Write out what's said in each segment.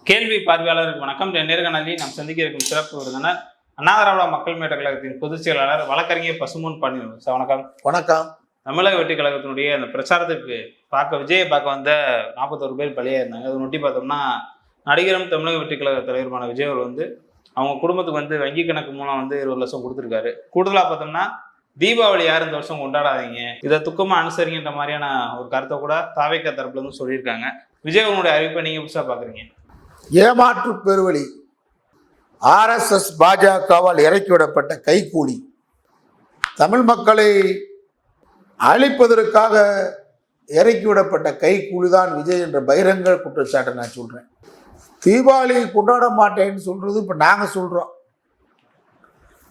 கேள்வி பார்வையாளருக்கு வணக்கம். நேர்காணலில் நாம் சந்திக்க இருக்கும் சிறப்பு விருந்தினர் அண்ணா திராவிட மக்கள் முன்னேற்ற கழகத்தின் பொதுச் செயலாளர் வழக்கறிஞர் பசும்பொன் பாண்டியன் சார். வணக்கம். வணக்கம். தமிழக வெற்றி கழகத்தினுடைய அந்த பிரச்சாரத்துக்கு விஜயை பார்க்க வந்த 41 பேர் பலியா இருந்தாங்க. அதை நொட்டி பார்த்தோம்னா நடிகரும் தமிழக வெற்றி கழக தலைவருமான விஜய் அவர் அவங்க குடும்பத்துக்கு வங்கி கணக்கு மூலம் 20 லட்சம் கொடுத்துருக்காரு. கூடுதலாக பார்த்தோம்னா தீபாவளி யாரும் இந்த வருஷம் கொண்டாடாதீங்க, இதை துக்கமா அனுசரிக்கின்ற மாதிரியான ஒரு கருத்தை கூட தாவேக்கா தரப்புல இருந்து சொல்லியிருக்காங்க. விஜய் அவனுடைய அறிவிப்பை நீங்க புதுசா பாக்குறீங்க? ஏமாற்று பெருவழி, RSS பாஜகவால் இறக்கிவிடப்பட்ட கைக்கூலி, தமிழ் மக்களை அழிப்பதற்காக இறக்கிவிடப்பட்ட கைக்கூலிதான் விஜய் என்ற பகிரங்க குற்றச்சாட்டை நான் சொல்றேன். தீபாவளி கொண்டாட மாட்டேன்னு சொல்றது இப்ப நாங்க சொல்றோம்.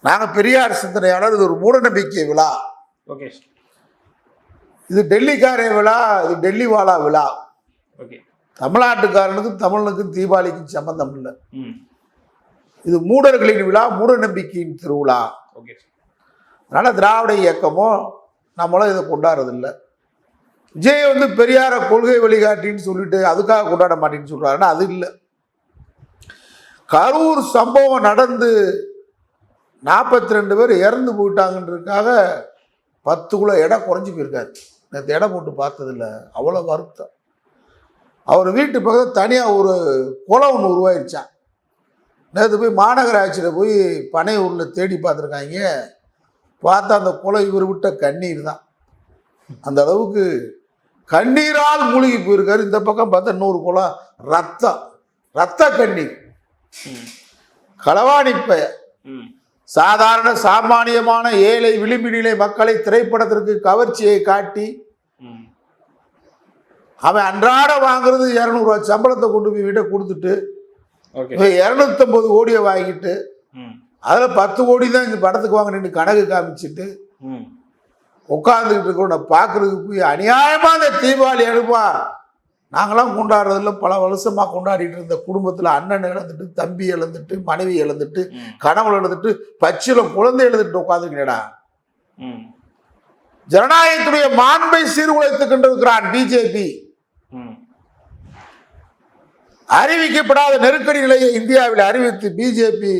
நாங்க பெரியார் சிந்தனையாளர். இது ஒரு மூடநம்பிக்கை விழா. ஓகே. இது டெல்லிக்காரே விழா, இது டெல்லி வாலா விழா. ஓகே. தமிழ்நாட்டுக்காரனுக்கும் தமிழனுக்கும் தீபாவளிக்கும் சம்பந்தம் இல்லை. இது மூடர்களின் விழா, மூட நம்பிக்கையின் திருவிழா. அதனால திராவிட இயக்கமோ நம்மளும் இதை கொண்டாடுறதில்லை. விஜய் பெரியார கொள்கை வழிகாட்டின்னு சொல்லிட்டு அதுக்காக கொண்டாட மாட்டேன்னு சொல்றாருன்னா அது இல்லை. கரூர் சம்பவம் நடந்து 42 பேர் இறந்து போயிட்டாங்கன்றதுக்காக 10 கிலோ எடை குறைஞ்சி போயிருக்காரு. நேற்று எடை போட்டு பார்த்ததில்லை, அவ்வளோ வருத்தம். அவர் வீட்டு பக்கத்தில் தனியாக ஒரு குளம் ஒன்று உருவாயிருச்சான். நேற்று போய் மாநகராட்சியில் போய் பனையூரில் தேடி பார்த்துருக்காங்க. பார்த்தா அந்த குளம் இவர் விட்ட கண்ணீர் தான். அந்த அளவுக்கு கண்ணீரால் மூழ்கி போயிருக்காரு. இந்த பக்கம் பார்த்தா இன்னொரு குளம் ரத்த கண்ணீர். களவாணி பெயர் சாதாரண சாமானியமான ஏழை விளிம்பு நிலை மக்களை திரைப்படத்திற்கு கவர்ச்சியை காட்டி அவன் அன்றாட வாங்குறது 200 ரூபாய் சம்பளத்தை கொண்டு போய் வீட்டை கொடுத்துட்டு 250 கோடியை வாங்கிட்டு அதில் 10 கோடி தான் இந்த படத்துக்கு வாங்கினு கணக்கு காமிச்சிட்டு உட்காந்துக்கிட்டு இருக்கிற பார்க்கறதுக்கு போய் அநியாயமாக அந்த தீபாவளி எழுப்பா நாங்களாம் கொண்டாடுறதில்ல. பல வருஷமாக கொண்டாடிட்டு இருந்த குடும்பத்தில் அண்ணன் இழந்துட்டு, தம்பி இழந்துட்டு, மனைவி இழந்துட்டு, கணவன் இழந்துட்டு, பச்சில குழந்தை எழுந்துட்டு உட்காந்துக்கிட்டா ஜனநாயகத்துடைய மாண்பை சீர்குலைத்துக் கொண்டிருக்கிறான் பிஜேபி. அறிவிக்கப்படாத நெருக்கடி நிலையை இந்தியாவில் அறிவித்து பிஜேபி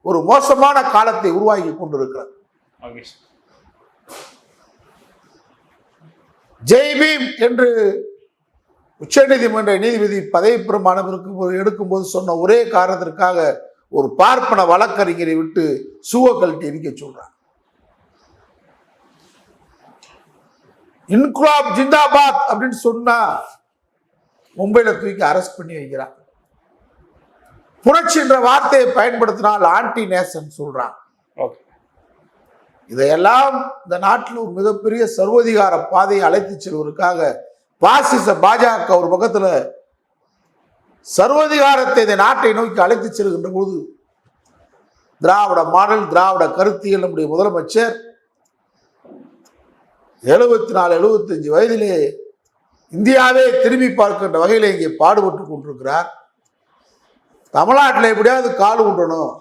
ஒரு மோசமான காலத்தை உருவாக்கி கொண்டிருக்கிறது. ஜெய் பீம் என்று உச்சநீதிமன்ற நீதிபதி பதவி பிரமாணம் எடுக்கும்போது சொன்ன ஒரே காரணத்திற்காக ஒரு பார்ப்பன வழக்கறிஞரை விட்டு சூவ கழட்டி எரிக்க சொல்றார். இன்குலாப் ஜிந்தாபாத் அப்படின்னு சொன்னா மும்பையில தூக்கி அரெஸ்ட் பண்ணி வைக்கிறான். புரட்சி என்ற வார்த்தையை பயன்படுத்தினால் ஆன்டி நேஷன் சொல்றான். இதையெல்லாம் இந்த நாட்டில் ஒரு மிகப்பெரிய சர்வதிகார பாதையை அழைத்து செல்வதற்காக பாசிச பாஜக ஒரு பக்கத்தில் சர்வதிகாரத்தை இந்த நாட்டை நோக்கி அழைத்து செல்கின்ற போது திராவிட மாடல், திராவிட கருத்தியல் நம்முடைய முதலமைச்சர் 74-75 வயதிலே இந்தியாவே திரும்பி பார்க்கின்ற வகையில் இங்கே பாடுபட்டு கொண்டிருக்கிறார். தமிழ்நாட்டில் எப்படியாவது கால் ஊன்றணும்.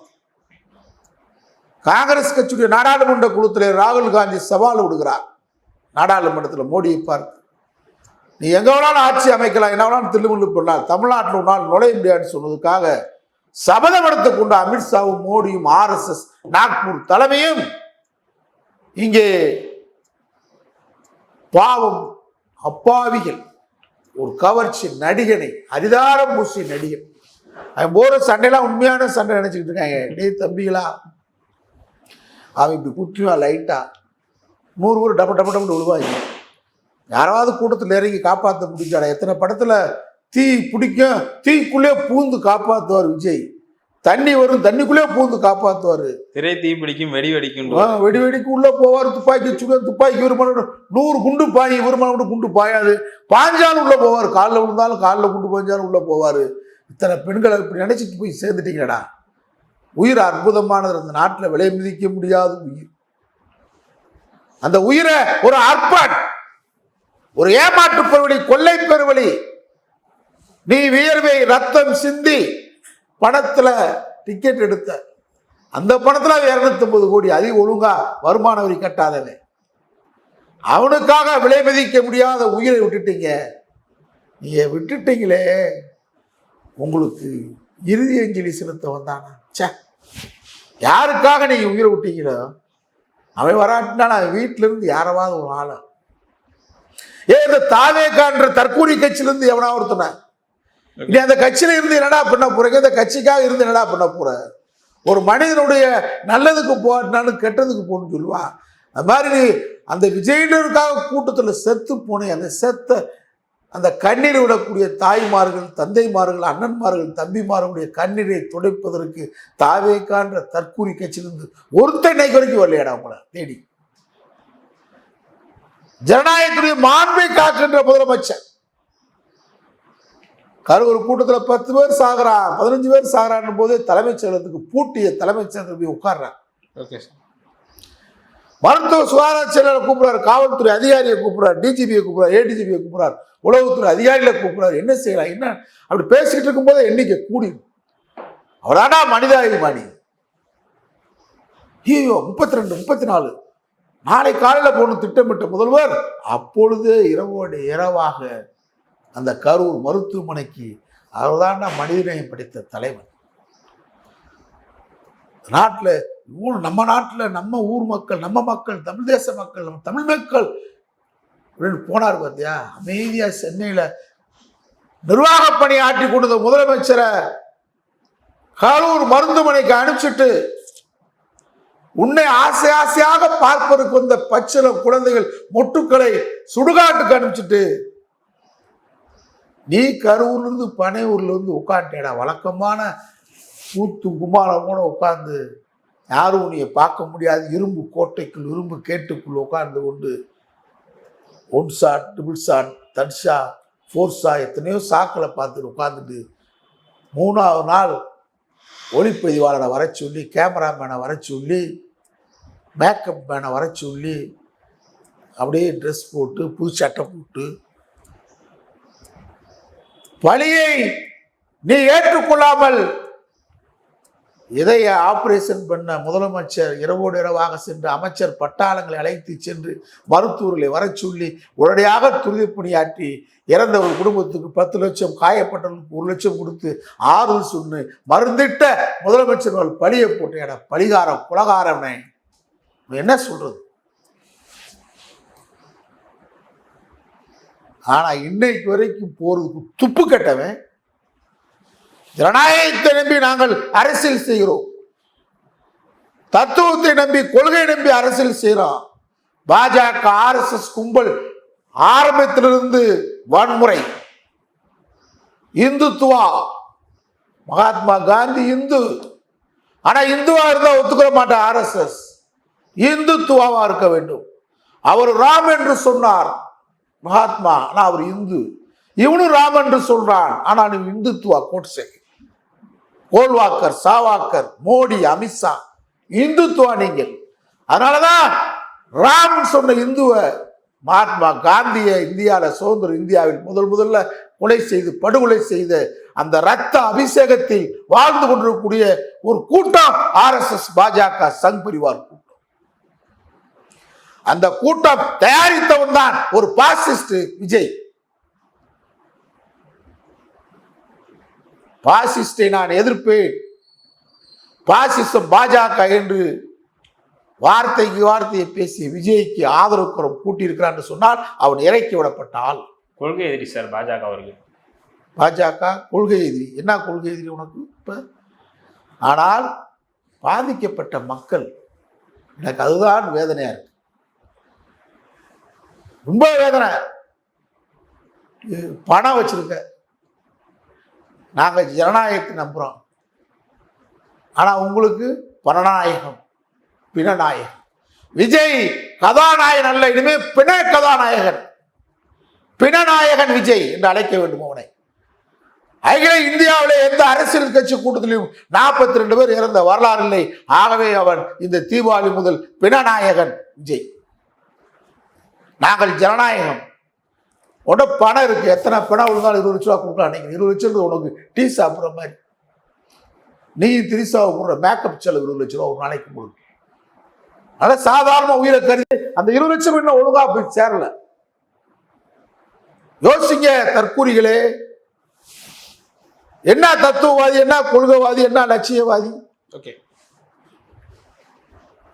காங்கிரஸ் கட்சியுடைய நாடாளுமன்ற குழுத்தில் ராகுல் காந்தி சவால் விடுகிறார். நாடாளுமன்றத்தில் மோடியை பார்த்து நீ எங்க வேணாலும் ஆட்சி அமைக்கலாம், என்ன வேணாலும் தில்லுமுள்ளு பண்ணலாம், தமிழ்நாட்டில் ஒரு நாள் நுழைய முடியாதுன்னு சொன்னதுக்காக சபதம் எடுத்துக் கொண்ட அமித்ஷாவும் மோடியும் RSS நாக்பூர் தலைமையும் இங்கே பாவம் அப்பாவிகள் ஒரு கவர்ச்சி நடிகனை அதிகாரம் பூசிய நடிகன் அவன் போற சண்டையெல்லாம் உண்மையான சண்டை நினைச்சுக்கிட்டு இருக்காங்க. டே தம்பிகளா, அவன் இப்படி குட்டிவா லைட்டா 100 பேர் டப்ப டப்ப டப்பு விழுவாங்க. யாராவது கூட்டத்தில் இறங்கி காப்பாற்ற முடிஞ்சாடா? எத்தனை படத்துல தீ பிடிக்கும், தீக்குள்ளே பூந்து காப்பாற்றுவார் விஜய். தண்ணி வரும், தண்ணிக்குள்ளே பூந்து காப்பாற்றுவார். திரை தீ பிடிக்கும், வெடி வெடிக்கும், வெடி வெடிக்கு உள்ள போவார். துப்பாக்கி சுட துப்பாக்கி வருமானம் 100 குண்டு பாய் வருமானம் குண்டு பாயாது. பாஞ்சாலும் உள்ள போவார். காலில் விழுந்தாலும் காலில் குண்டு பாஞ்சாலும் உள்ள போவார். இத்தனை பெண்களை இப்படி நினைச்சிட்டு போய் சேர்ந்துட்டீங்கடா. உயிர் அற்புதமானது. அந்த நாட்டில் விலை மதிக்க முடியாத உயிர். அந்த உயிரை ஒரு அர்ப்பன், ஒரு ஏமாற்று பெருவழி, கொள்ளை பெருவழி. நீ வியர்வை ரத்தம் சிந்தி பணத்துல டிக்கெட் எடுத்த அந்த பணத்துல 250 கோடி அதிக ஒழுங்கா வருமான வரி கட்டாதவன். அவனுக்காக விலை மதிக்க முடியாத உயிரை விட்டுட்டீங்க. நீங்க விட்டுட்டீங்களே, உங்களுக்கு இறுதி அஞ்சலி செலுத்த வந்தானா? சே, யாருக்காக நீங்க உயிரை விட்டீங்களோ அவன் வராட்டினா நான் வீட்டில இருந்து யாராவது ஒரு ஆளை இந்த தாவேக்கான்ற தற்கூரி கட்சியிலிருந்து எவனா ஒருத்தன நீ அந்த கட்சியில இருந்து என்னடா பண்ண போறீங்க? இந்த கட்சிக்காக இருந்து என்னடா பண்ண போற? ஒரு மனிதனுடைய நல்லதுக்கு போனாலும் கெட்டதுக்கு போன்னு சொல்லுவான். அது மாதிரி நீ அந்த விஜயினருக்காக கூட்டத்தில் செத்து போனேன். அந்த செத்த அந்த கண்ணீர் விடக்கூடிய தாய்மார்கள், தந்தைமார்கள், அண்ணன்மார்கள், தம்பிமார்களுடைய கண்ணீரை துடைப்பதற்கு தாவேக்கான்ற தற்கூரி கட்சியிலிருந்து ஒருத்தன் இன்னைக்கு வரைக்கும் வரலையாடா உங்களை தேடி. ஜனநாயகத்துடைய மாண்பை காக்கின்ற முதலமைச்சர் கரூர் கூட்டத்தில் 10 பேர் சாகிறான், 15 பேர் சாகிறான் போதே தலைமைச் செயலகத்துக்கு பூட்டிய தலைமைச் செயலகத்தில் போய் உட்கார்றான். மருத்துவ சுகாதார செயலரை கூப்பிடுறாரு, காவல்துறை அதிகாரியை கூப்பிடுறாரு, டிஜிபியை கூப்பிடுறாரு, ஏடிஜிபியை கூப்பிடுறாரு, உளவுத்துறை அதிகாரிகளை கூப்பிடுறாரு. என்ன செய்யலாம்? என்ன அப்படி பேசிக்கிட்டு இருக்கும் போதே எண்ணிக்கை கூடி அவராடா மனிதாபிமானி. ஐயோ 32 34 நாளை காலையில் போகணும் திட்டமிட்ட முதல்வர் அப்பொழுதே இரவோடு இரவாக அந்த கரூர் மருத்துவமனைக்கு அவர்தான் மனிதநேயம் படித்த தலைவன். நாட்டில் நம்ம நாட்டில் நம்ம ஊர் மக்கள், நம்ம மக்கள், தமிழ் தேச மக்கள், நம்ம தமிழ் மக்கள் போனார் பார்த்தியா? அமைதியா சென்னையில் நிர்வாக பணி ஆற்றி கொண்ட முதலமைச்சரை கரூர் மருத்துவமனைக்கு அனுப்பிச்சிட்டு உன்னை ஆசை ஆசையாக பார்ப்பதற்கு வந்த பச்சில குழந்தைகள் மொட்டுக்களை சுடுகாட்டுக்கு அனுப்பிச்சிட்டு நீ கரூர்ல இருந்து பனையூர்ல இருந்து உட்காந்துடா. வழக்கமான கூத்து குமாரமோட உட்கார்ந்து யாரும் உன்னைய பார்க்க முடியாது இரும்பு கோட்டைக்குள், இரும்பு கேட்டுக்குள் உட்கார்ந்து கொண்டு 1 ஷாட், 2 ஷாட், 3 ஷாட், 4 ஷாட் எத்தனையோ சாக்களை பார்த்துட்டு உட்காந்துட்டு 3ஆவது நாள் ஒளிப்பதிவாளரை வர சொல்லி, கேமராமேனை வர சொல்லி, மேக்கப் மேனை வர சொல்லி, அப்படியே ட்ரெஸ் போட்டு புது சட்டை போட்டு பழியை நீ ஏற்றுக்கொள்ளாமல் இதய ஆபரேஷன் பண்ண முதலமைச்சர் இரவோடு இரவாக சென்று அமைச்சர் பட்டாளங்களை அழைத்து சென்று மருத்துவர்களை வர சொல்லி உடனடியாக துரிதப்பணியாற்றி இறந்த ஒரு குடும்பத்துக்கு 10 லட்சம், காயப்பட்டவர்களுக்கு 1 லட்சம் கொடுத்து ஆறுதல் சொன்னு மருந்திட்ட முதலமைச்சர்கள் பழியை போட்டு பழிகாரம் குலகாரனை என்ன சொல்றது? ஆனா இன்னைக்கு வரைக்கும் போறதுக்கு துப்பு கட்டவன் ஜனநாயகத்தை நம்பி நாங்கள் அரசியல் செய்கிறோம், தத்துவத்தை நம்பி கொள்கை நம்பி அரசியல் செய்கிறோம். பாஜக RSS கும்பல் ஆரம்பத்திலிருந்து வன்முறை, இந்துத்துவா, மகாத்மா காந்தி இந்து, ஆனா இந்துவா இருந்தா ஒத்துக்கிற மாட்டார் RSS, இந்துத்துவாவா இருக்க வேண்டும். அவர் ராம் என்று சொன்னார் மகாத்மா, ஆனா அவர் இந்து. இவனும் ராம் என்று சொல்றான், ஆனா நீ இந்துத்துவா கோட்ஸே, கோல்வாக்கர், சாவாக்கர், மோடி, அமித்ஷா இந்துத்துவா நீங்கள். அதனாலதான் ராம் சொன்ன இந்துவை மகாத்மா காந்தியை இந்தியாவில் சுதந்திர இந்தியாவில் முதல்ல கொலை செய்து படுகொலை செய்த அந்த ரத்த அபிஷேகத்தில் வாழ்ந்து கொண்டிருக்கக்கூடிய ஒரு கூட்டம் RSS பாஜக சங் பரிவார் கூட்டம். அந்த கூட்டம் தயாரித்தவன் தான் ஒரு பாசிஸ்ட் விஜய். பாசிஸ்டை நான் எதிர்ப்பேன், பாசிசம் பாஜக என்று வார்த்தைக்கு வார்த்தையை பேசி விஜய்க்கு ஆதரவு குரம் கூட்டியிருக்கிறான் என்று சொன்னால் அவன் இறக்கி விடப்பட்டால் கொள்கை எதிரி சார் பாஜக அவர்கள். பாஜக கொள்கை எதிரி. என்ன கொள்கை எதிரி உனக்கு இப்ப? ஆனால் பாதிக்கப்பட்ட மக்கள், எனக்கு அதுதான் வேதனையா இருக்கு, ரொம்ப வேதனை. பணம் வச்சிருக்க, நாங்கள் ஜனநாயகத்தை நம்புகிறோம், ஆனால் உங்களுக்கு பணநாயகம், பிணநாயகம். விஜய் கதாநாயகன் அல்ல, இனிமே பிண கதாநாயகன், பிணநாயகன் விஜய் என்று அழைக்க வேண்டும் அவனை. அகில இந்தியாவிலே எந்த அரசியல் கட்சி கூட்டத்திலும் 42 பேர் இறந்த வரலாறு இல்லை. ஆகவே அவன் இந்த தீபாவளி முதல் பிணநாயகன் விஜய். நாங்கள் ஜனநாயகம். உட பணம் இருக்கு, எத்தனை பணம் விழுந்தாலும் 20 லட்ச ரூபா கொடுக்கலாம். நீங்கள் 20 லட்சம் உனக்கு டீ சாப்பிட்ற மாதிரி, நீ திரிசாவை போடுற மேக்கப் செலவு 20 லட்ச ரூபா ஒரு நாளைக்கு கொடுக்கும். அதனால சாதாரண உயிரை கருதி அந்த 20 லட்சம் இன்னும் ஒழுங்கா போய் சேரல. யோசிங்க தற்கூரிகளே. என்ன தத்துவவாதி, என்ன கொள்கைவாதி, என்ன லட்சியவாதி? ஓகே.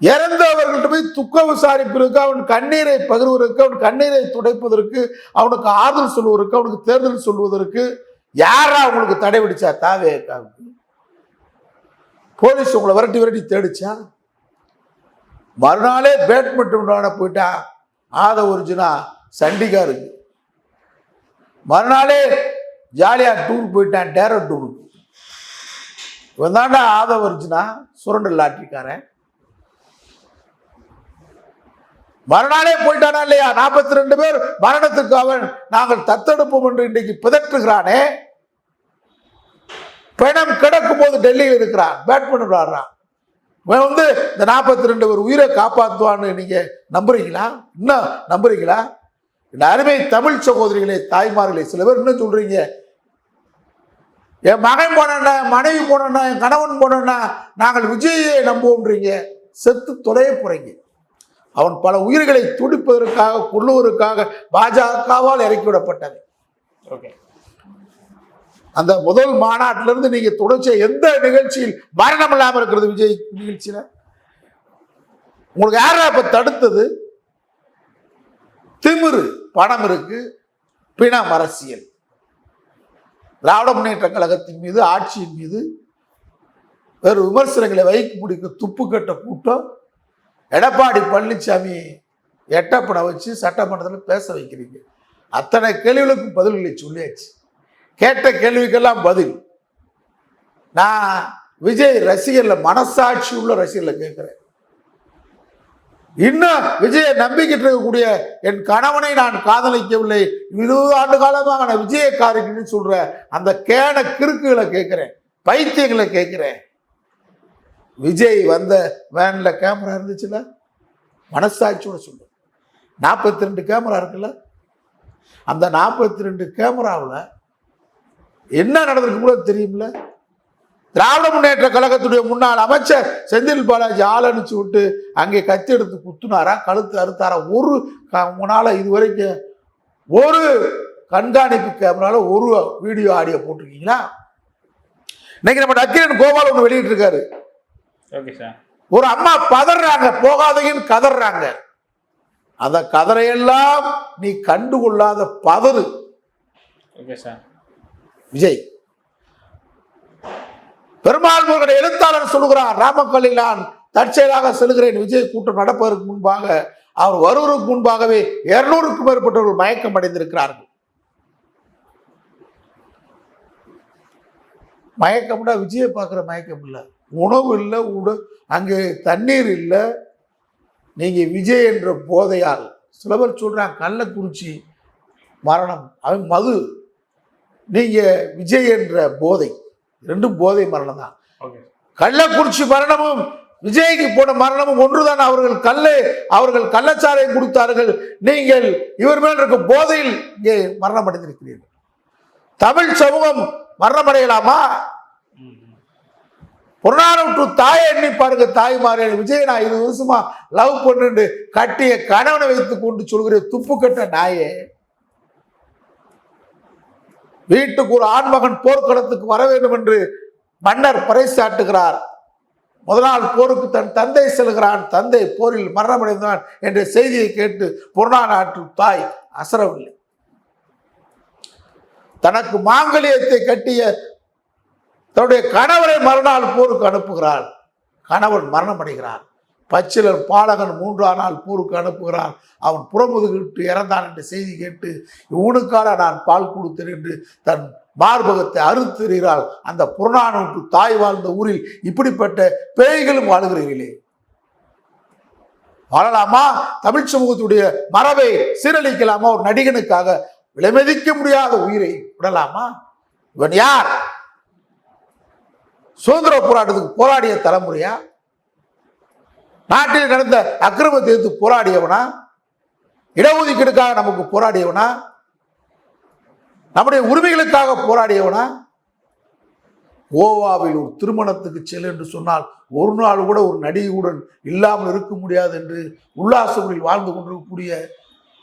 இறந்தவர்கள்ட்ட போய் துக்க விசாரிப்பதற்கு, அவன் கண்ணீரை பகிர்வதற்கு, அவன் கண்ணீரை துடைப்பதற்கு, அவனுக்கு ஆறுதல் சொல்வதற்கு, அவனுக்கு தேர்தல் சொல்வதற்கு யாரா உங்களுக்கு தடை விடிச்சா? தாவேக்காவுக்கு போலீஸ் உங்களை விரட்டி விரட்டி தேடிச்சா? மறுநாளே பேட்மிண்டன் விளையாட போயிட்டா ஒரிஜினா சண்டிகாருக்கு. மறுநாளே ஜாலியா டூர் போயிட்டான் டேரட்டூருக்கு. இவன் தாண்டா ஒரிஜினா சுரண்டல் லாட்டிக்காரன். மறுநாளே போயிட்டானா இல்லையா? 42 பேர் மரணத்துக்கு அவன் நாங்கள் தத்தெடுப்போம் என்று இன்றைக்கு பிதற்றுகிறானே. பிணம் கிடக்கும் போது டெல்லியில் இருக்கிறான், பேட்மிண்டன் விளையாடுறான். இவன் வந்து இந்த 42 பேர் உயிரை காப்பாற்றுவான்னு நீங்க நம்புறீங்களா? இன்னும் நம்புறீங்களா? இந்த அருமை தமிழ் சகோதரிகளே, தாய்மார்களே, சில பேர் இன்னும் சொல்றீங்க, என் மகன் போனா, மனைவி போனா, என் கணவன் போனா நாங்கள் விஜயை நம்புவோம்ன்றீங்க. செத்து தொலைய போறீங்க. அவன் பல உயிர்களை துடிப்பதற்காக, கொள்ளுவதற்காக பாஜகவால் இறக்கிவிடப்பட்டது. அந்த முதல் மாநாட்டிலிருந்து நீங்க தொடர்ச்சிய எந்த நிகழ்ச்சியில் மரணம் இல்லாமல் இருக்கிறது? விஜய் நிகழ்ச்சியில உங்களுக்கு யாரா இப்ப தடுத்தது? திமிரு, பணம் இருக்கு, பிணம் அரசியல். திராவிட முன்னேற்ற கழகத்தின் மீது, ஆட்சியின் மீது வேறு விமர்சனங்களை வைக்க முடிக்க துப்பு கட்ட கூட்டம். எடப்பாடி பழனிசாமி எட்டப்பனை வச்சு சட்டமன்றத்தில் பேச வைக்கிறீங்க. அத்தனை கேள்விகளுக்கும் பதில்களை சொல்லியாச்சு. கேட்ட கேள்விக்கெல்லாம் பதில். நான் விஜய் ரசிகர்ல, மனசாட்சி உள்ள ரசிகர்ல கேட்கிறேன். இன்னும் விஜயை நம்பிக்கிட்டு இருக்கக்கூடிய என் கணவனை நான் காதலிக்கவில்லை, 20 ஆண்டு காலமாக நான் விஜயை காதலிக்கணும்னு சொல்ற அந்த கேன கிறுக்குகளை கேட்கிறேன், பைத்தியங்களை கேட்கிறேன். விஜய் வந்த வேன்ல கேமரா இருந்துச்சுல, மனசாட்சியோட சொல்லு. 42 கேமரா இருக்குல்ல, அந்த 42 கேமராவில் என்ன நடந்திருக்கு கூட தெரியும்ல. திராவிட முன்னேற்ற கழகத்துடைய முன்னாள் அமைச்சர் செந்தில் பாலாஜி ஆள் அனுப்பிச்சு விட்டு அங்கே கத்தி எடுத்து குத்துனாரா, கழுத்து அறுத்தாரா? ஒரு உங்களால இதுவரைக்கும் ஒரு கண்காணிப்பு கேமரால ஒரு வீடியோ ஆடியோ போட்டிருக்கீங்களா? இன்னைக்கு நம்ம நக்கீரன் கோபால் ஒன்று வெளியிட்டு இருக்காரு. ஒரு அம்மா பதறாங்க, போகாதீங்கன்னு கதறாங்க. அந்த கதறையெல்லாம் நீ கண்டுகொள்ளாத பதறு. விஜய் பெருமாள் முருகன் எழுத்தாளர் சொல்லுகிறார், ராமக்கல்லில் நான் தற்செயலாக செல்கிறேன். விஜய் கூட்டம் நடப்பதற்கு முன்பாக, அவர் வருவதற்கு முன்பாகவே 200க்கும் மேற்பட்டவர்கள் மயக்கம் அடைந்திருக்கிறார்கள். மயக்கம்னா விஜயை பார்க்குற மயக்கம் இல்லை, உணவு இல்லை, அங்கே தண்ணீர் இல்லை. நீங்க விஜய் என்ற போதையால், சில பேர் சொல்றாங்க கள்ளக்குறிச்சி மரணம் அவன் மது, நீங்க விஜய் என்ற போதை, ரெண்டும் போதை மரணம் தான். கள்ளக்குறிச்சி மரணமும் விஜய்க்கு போன மரணமும் ஒன்றுதான். அவர்கள் கள்ளச்சாரை கொடுத்தார்கள். நீங்கள் இவர் மேல் இருக்க போதையில் இங்கே மரணம் அடைந்திருக்கிறீர்கள். தமிழ் சமூகம் மரணம் அடையலாமா? புறநானூற்று தாயை எண்ணி பாருங்க, தாய்மாரே. விஜய் நான் 20 வருஷமா லவ் பண்ணு கட்டிய கணவனை வைத்துக் கொண்டு சொல்கிற துப்பு கட்ட நாயே. வீட்டுக்கு ஒரு ஆண்மகன் போர்க்களத்துக்கு வர வேண்டும் என்று மன்னர் பறைசாட்டுகிறார். முதல் நாள் போருக்கு தன் தந்தை செல்கிறான். தந்தை போரில் மரணமடைந்தான் என்ற செய்தியை கேட்டு புறநானூற்று தாய் அசரவில்லை. தனக்கு மாங்கல்யத்தை கட்டிய தன்னுடைய கணவரை மறுநாள் போருக்கு அனுப்புகிறார். கணவன் மரணம் அடைகிறார். பச்சிலர் பாலகன் 3ஆம் நாள் போருக்கு அனுப்புகிறான். அவன் புறமுதுகிட்டு இறந்தான் என்ற செய்தி கேட்டு இவனுக்காக நான் பால் கொடுத்தேன் என்று தன் மார்பகத்தை அறுத்தெறிகிறாள். அந்த புறநானூற்று தாய் வாழ்ந்த ஊரில் இப்படிப்பட்ட பேய்களும் வாழுகிறீர்களே, வாழலாமா? தமிழ் சமூகத்துடைய மரபை சீரழிக்கலாமா? ஒரு நடிகனுக்காக விலைமதிக்க முடியாத உயிரை விடலாமா? இவன் யார்? சுதந்திர போராட்டத்துக்கு போராடிய தலைமுறையா? நாட்டில் நடந்த அக்கிரமத்தை எதிர்த்து போராடியவனா? இடஒதுக்கீடுக்காக நமக்கு போராடியவனா? நம்முடைய உரிமைகளுக்காக போராடியவனா? கோவாவில் ஒரு திருமணத்துக்கு செல் என்று சொன்னால் ஒரு நாள் கூட ஒரு நடிகையுடன் இல்லாமல் இருக்க முடியாது என்று உல்லாசங்களில் வாழ்ந்து கொண்டிருக்கக்கூடிய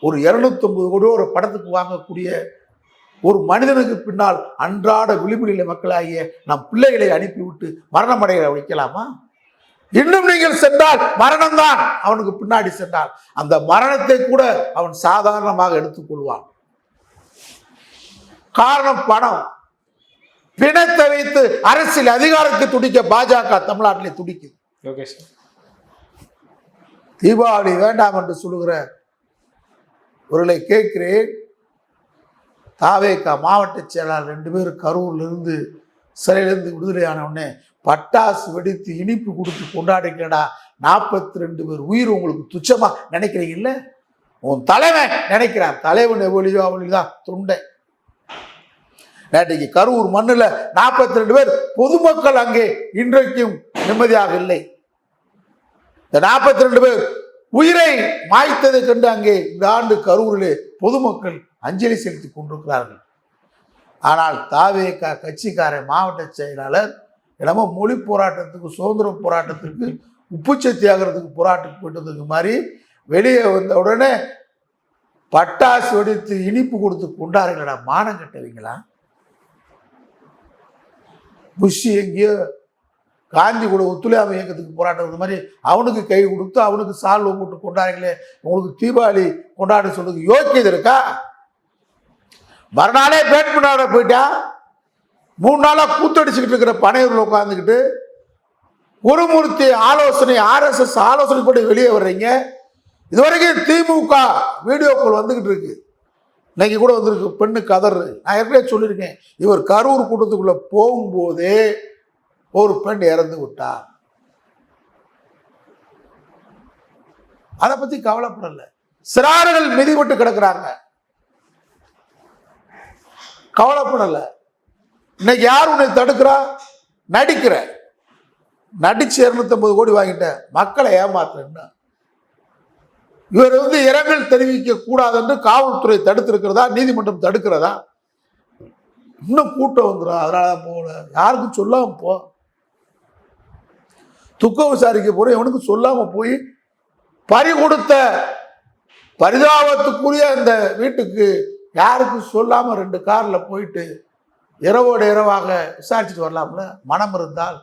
ஒரு 250 கோடி ஒரு படத்துக்கு வாங்கக்கூடிய ஒரு மனிதனுக்கு பின்னால் அன்றாட விளிம்பு நிலை மக்களாகிய நம் பிள்ளைகளை அனுப்பிவிட்டு மரணமடைய வைக்கலாமா? இன்னும் நீங்கள் சென்றால் மரணம்தான் அவனுக்கு பின்னாடி சென்றால் அந்த மரணத்தை கூட அவன் சாதாரணமாக எடுத்துக்கொள்வான். காரணம் பணம். பிணத்தை வைத்து அரசியல் அதிகாரத்தை துடிக்க பாஜக தமிழ்நாட்டிலே துடிக்குது. Okay sir. தீபாவளி வேண்டாம் என்று சொல்லுகிற ஒருவரை கேட்கிறேன். தாவேகா மாவட்ட செயலாளர் 2 பேர் கரூர்லேருந்து சிறையிலிருந்து விடுதலையான உடனே பட்டாசு வெடித்து இனிப்பு கொடுத்து கொண்டாடிக்கடா. 42 பேர் உயிர் உங்களுக்கு துச்சமா நினைக்கிறீங்கல்ல? உன் தலைவன் நினைக்கிறான். தலைவன் எவ்வளியோ அவளிதான் தொண்டை. நேற்றைக்கு கரூர் மண்ணில் 42 பேர் பொதுமக்கள் அங்கே இன்றைக்கும் நிம்மதியாக இல்லை. இந்த 42 பேர் உயிரை மாய்த்ததை கண்டு அங்கே இந்த ஆண்டு கரூரிலே பொதுமக்கள் அஞ்சலி செலுத்தி கொண்டிருக்கிறார்கள். ஆனால் தாவேகா கட்சிக்கார மாவட்ட செயலாளர் இடமோ மொழி போராட்டத்துக்கு, சுதந்திர போராட்டத்திற்கு, உப்பு சத்தியாகிறதுக்கு போராட்டத்துக்கு போயிட்டதுக்கு மாதிரி வெளியே வந்த உடனே பட்டாசு வெடித்து இனிப்பு கொடுத்து கொண்டாருங்களா? மானம் கட்டவீங்களா? புஷ் எங்கேயோ காந்தி கூட ஒத்துழையாமை இயக்கத்துக்கு போராட்டம் மாதிரி அவனுக்கு கை கொடுத்து அவனுக்கு சால்வை போட்டு கொண்டாடுங்களே. உங்களுக்கு தீபாவளி கொண்டாட சொல்றதுக்கு யோக்கியது இருக்கா? மறுநாளே பேட்மிண்டாட போயிட்டா 3 நாளாக கூத்தடிச்சுக்கிட்டு இருக்கிற பனையூரில் உட்காந்துக்கிட்டு குருமூர்த்தி ஆலோசனை, RSS ஆலோசனை படி வெளியே வர்றீங்க. இதுவரைக்கும் திமுக வீடியோக்கள் வந்துக்கிட்டு இருக்கு. இன்னைக்கு கூட வந்திருக்கு பெண்ணு கதறு. நான் ஏற்கனவே சொல்லியிருக்கேன், இவர் கரூர் கூட்டத்துக்குள்ள போகும்போதே ஒரு பெண் இறந்து விட்டார். அதை பத்தி கவலைப்படல. சிறார்கள் மிதிவிட்டு கிடக்குறாங்க, கவலைப்படல. இன்னைக்கு யார் உன்னை தடுக்கிறா? நடிக்கிற. நடிச்சு 250 கோடி வாங்கிட்ட மக்களை ஏமாத்துறேன்னா இவர் இரங்கல் தெரிவிக்க கூடாது என்று காவல்துறை தடுத்திருக்கிறதா? நீதிமன்றம் தடுக்கிறதா? இன்னும் கூட்டம் வந்துடும். அதனால போல யாருக்கும் சொல்லாம போ. துக்கம் விசாரிக்க போற எவனுக்கு சொல்லாம போய் பறி கொடுத்த பரிதாபத்துக்குரிய இந்த வீட்டுக்கு யாருக்கும் சொல்லாம 2 கார்ல போயிட்டு இரவோட இரவாக விசாரிச்சுட்டு வரலாம்ல. மனம் இருந்தால்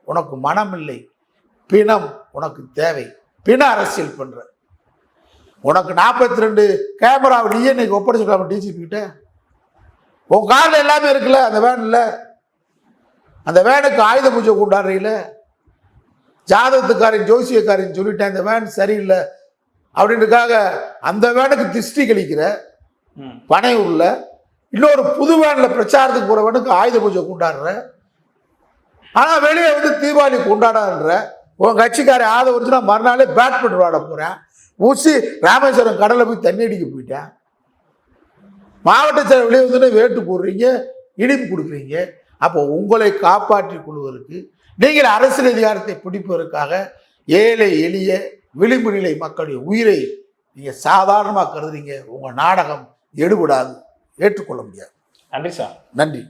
உனக்கு மனம் இல்லை, பிணம் உனக்கு தேவை. பிண அரசியல் பண்ற உனக்கு 42 கேமராவை நீயே இன்னைக்கு ஒப்படைச்சிடலாம டிஜிபி கிட்ட. உன் காரில் எல்லாமே இருக்குல்ல, அந்த வேன்ல. அந்த வேனுக்கு ஆயுத பூஜை கொண்டாடுறீங்கள. ஜாதகத்துக்காரன் ஜோசியக்காரன் சொல்லிட்டேன் இந்த வேன் சரியில்லை அப்படின்றதுக்காக அந்த வேனுக்கு திஷ்டி கழிக்கிற பனையூர்ல. இன்னொரு புது வேன்ல பிரச்சாரத்துக்கு போற வேனுக்கு ஆயுத பூஜை கொண்டாடுற. ஆனா வெளியே தீபாவளி கொண்டாடான்ற உன் கட்சிக்காரன் ஆதரவுச்சுன்னா மறுநாளே பேட்மிண்டன் விளையாட போறேன். ஊசி ராமேஸ்வரம் கடலை போய் தண்ணி அடிக்க போயிட்டேன். மாவட்ட செயலர் வெளியே வேட்டு போடுறீங்க, இனிப்பு கொடுக்குறீங்க. அப்போ உங்களை காப்பாற்றிக் கொள்வதற்கு, நீங்கள் அரசியல் அதிகாரத்தை பிடிப்பதற்காக ஏழை எளிய விளிம்பு நிலை மக்களுடைய உயிரை நீங்க சாதாரணமாக கருதுறீங்க. உங்க நாடகம் எடுபடாது, ஏற்றுக்கொள்ள முடியாது. நன்றி சார். நன்றி.